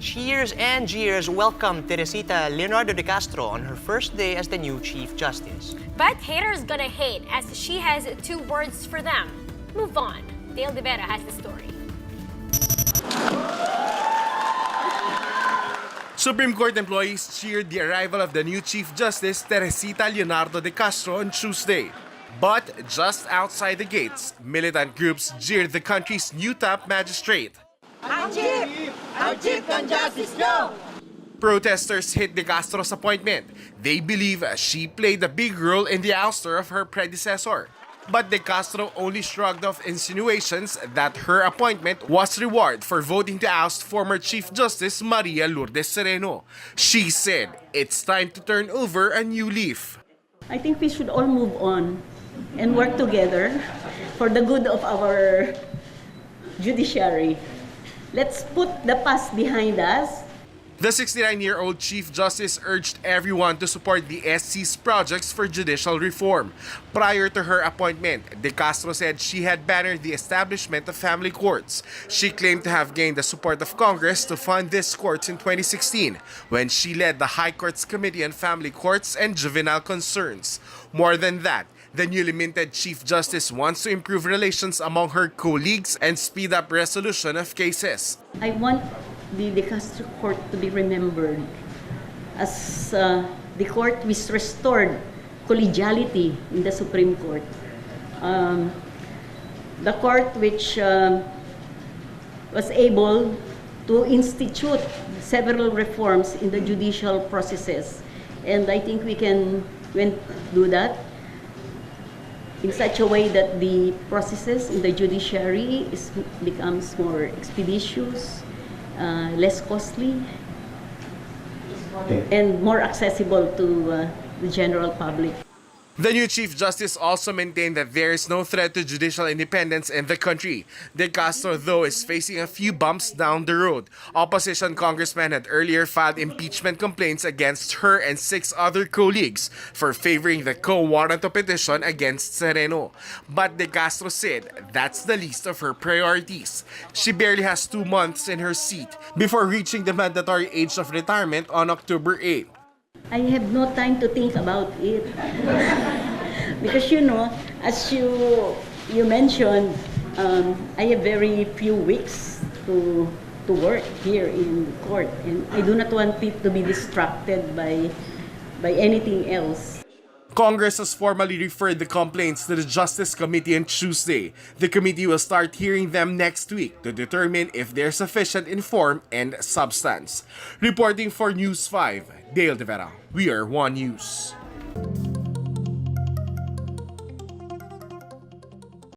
Cheers and jeers welcome Teresita Leonardo de Castro on her first day as the new Chief Justice. But haters gonna hate as she has two words for them. Move on. Dale De Vera has the story. Supreme Court employees cheered the arrival of the new Chief Justice Teresita Leonardo de Castro on Tuesday. But just outside the gates, militant groups jeered the country's new top magistrate. Our Chief can justice go! Protesters hit de Castro's appointment. They believe she played a big role in the ouster of her predecessor. But de Castro only shrugged off insinuations that her appointment was reward for voting to oust former Chief Justice Maria Lourdes Sereno. She said it's time to turn over a new leaf. I think we should all move on and work together for the good of our judiciary. Let's put the past behind us. The 69-year-old Chief Justice urged everyone to support the SC's projects for judicial reform. Prior to her appointment, de Castro said she had bannered the establishment of family courts. She claimed to have gained the support of Congress to fund these courts in 2016 when she led the High Court's Committee on Family Courts and Juvenile Concerns. More than that, the newly minted Chief Justice wants to improve relations among her colleagues and speed up resolution of cases. I want the De Castro Court to be remembered as the court which restored collegiality in the Supreme Court. The court which was able to institute several reforms in the judicial processes. And I think we can do that in such a way that the processes in the judiciary becomes more expeditious, less costly, and more accessible to the general public. The new Chief Justice also maintained that there is no threat to judicial independence in the country. De Castro, though, is facing a few bumps down the road. Opposition congressmen had earlier filed impeachment complaints against her and 6 other colleagues for favoring the co-warranto petition against Sereno. But De Castro said that's the least of her priorities. She barely has 2 months in her seat before reaching the mandatory age of retirement on October 8. I have no time to think about it. Because, you know, as you mentioned, I have very few weeks to work here in court, and I do not want it to be distracted by anything else. Congress has formally referred the complaints to the Justice Committee on Tuesday. The committee will start hearing them next week to determine if they're sufficient in form and substance. Reporting for News 5, Dale De Vera, We Are One News.